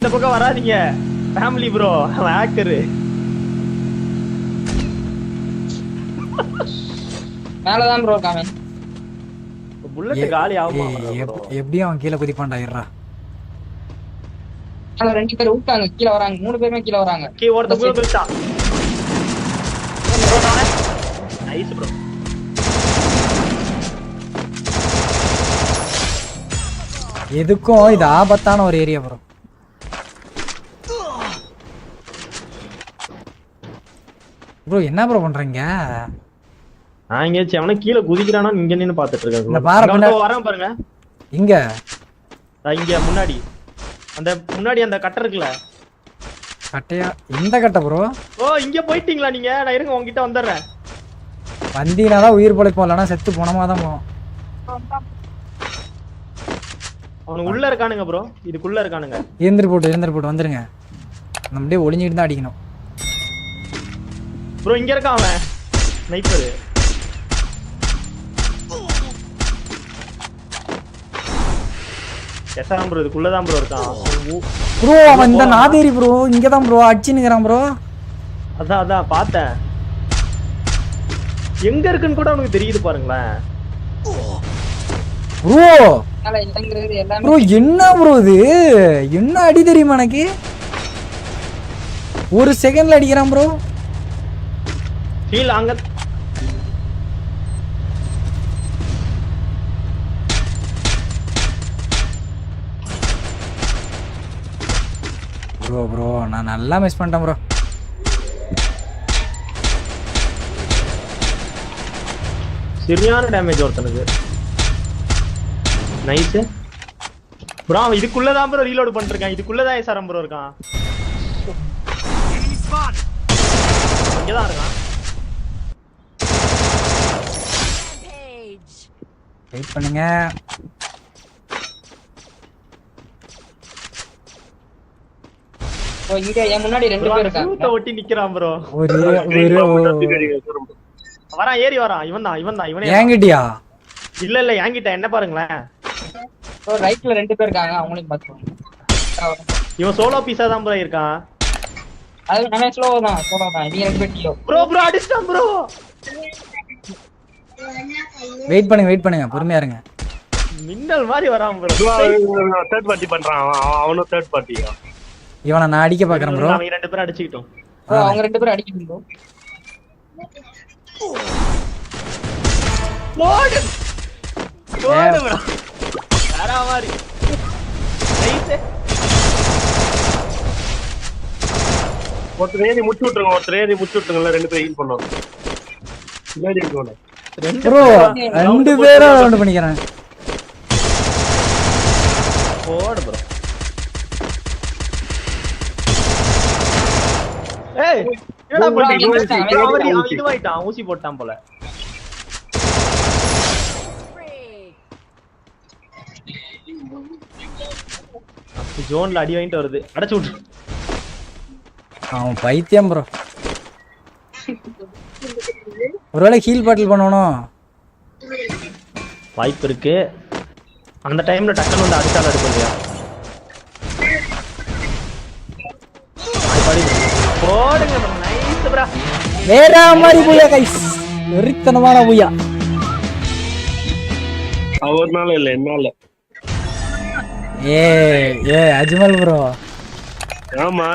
பக்கம் வராதீங்க family bro hacker மேல தான் ப்ரோ இருக்காங்க புல்லட் காலி ஆகுமா எப்படி அவன் கீழ குதிப்பான்டா இருடா அங்க ரெண்டு பேர் விட்டாங்க கீழ வராங்க மூணு பேருமே கீழ வராங்க கீ ஓடுது ப்ரோ குதிச்சா நைஸ் ப்ரோ எதுக்கும் இது ஆபத்தான ஒரு ஏரியா ப்ரோ ப்ரோ என்ன ப்ரோ பண்றீங்க நான் எங்கேயாச்சும் அவனை கீழே குதிக்கிறானா இங்க நின்னு பாத்துட்டு இந்த இருக்கேன் பாறை வரேன் பாருங்க இங்க இங்க முன்னாடி அந்த கட்டை இருக்குல்ல கட்டையா இந்த கட்டை ப்ரோ ஓ இங்க போயிட்டீங்களா நீங்க நான் இருங்க உங்ககிட்ட வந்துடுறேன் வந்தீனாதான் உயிர் பொழைப்போம் இல்லைன்னா செத்து போனமா தான் போவோம் அவனுக்கு உள்ள இருக்கானுங்க ப்ரோ இதுக்குள்ள இருக்கானுங்க இருந்துட்டு போட்டு வந்துருங்க நம்ம அப்படியே ஒளிஞ்சிட்டு தான் அடிக்கணும் ப்ரோ இங்க இருக்கான் அவன் ஸ்னைப்பர் எஸ்ஆர் ப்ரோ இதுக்குள்ள தான் ப்ரோ இருக்கான் ப்ரோ அவன் இந்த நாதேரி ப்ரோ இங்க தான் ப்ரோ அடிச்சினுக்குறான் ப்ரோ அதான் பார்த்தேன் எங்க இருக்குன்னு கூட உனக்கு தெரியுது பாருங்களேன் ப்ரோ மேல இறங்குறது எல்லாமே ப்ரோ என்ன ப்ரோ இது என்ன அடி தெரியுமா எனக்கு ஒரு செகண்ட்ல அடிக்கிறான் ப்ரோ ஃபீல் அங்க ப்ரோ நான் நல்லா மிஸ் பண்ணிட்டேன் ப்ரோ சரியான டேமேஜ் ஒருத்தனுக்கு நைஸ் ப்ரோ அவன் இதுக்குள்ளதான் ப்ரோ ரீலோட் பண்ணிருக்கான் இதுக்குள்ளதான் எஸ்ஆர் ப்ரோ இருக்கான் இங்கதான் இருக்கான் வெயிட் பண்ணுங்க ஓ இங்க என் முன்னாடி ரெண்டு பேர் இருக்காங்க ஒட்டி நிக்கிறான் ப்ரோ ஒரு வரான் ஏறி வரான் இவன் இவனே ஏங்கிட்டியா இல்ல என்கிட்ட என்ன பாருங்களேன் ரைட்ல ரெண்டு பேர் இருக்காங்க அவங்களையும் பாத்துக்கோங்க இவன் சோலோ பீஸா தான் ப்ரோ இருக்கான் அது நம்ம ஸ்லோ தான் நீங்க ரெண்டு பேர் டியோ ப்ரோ அடிச்சான் ப்ரோ வெயிட் பண்ணுங்க பொறுமையா இருங்க மின்னல் மாதிரி வரான் ப்ரோ தேர்ட் பார்ட்டி பண்றான் அவனும் தேர்ட் பார்ட்டியா இவனை நான் அடிக்க பாக்குறேன் ப்ரோ அவங்க ரெண்டு பேரும் அடிச்சிட்டோம் அவங்க ரெண்டு பேரும் அடிக்கணும் ப்ரோ போடு ப்ரோ வேற மாதிரி நைஸ் ஒருத்தர் ஏறி முடிச்சு விட்டுருங்க ரெண்டு பேரும் ஹீல் பண்ணுவாங்க பின்னாடி இருக்கோம் ப்ரோ ரெண்டு பேரும் ரவுண்ட் பண்ணிக்கிறேன் போடு ப்ரோ ஏய் என்னடா பண்றீங்க அவன் இதுவாயிட்டான் ஊசி போட்டான் போல ஜோன்ல அடி வாங்கிட்டு வருது அடைச்சு விட்டு அவன் பைத்தியம் ப்ரோ ஒருவேளை ஹீல் பாட்டில் பண்ணணும் வாய்ப்பு இருக்கு அந்த டைம்ல டக்குன்னு வந்து அடிச்சாலும் எடுக்க இல்லையா போடுங்க நைஸ் ப்ரோ வேற மாதிரி பூயா கைஸ் வெறித்தனமான பூயா அவர்னால இல்ல என்னால ஏ அஜ்மல் ப்ரோ ஆமா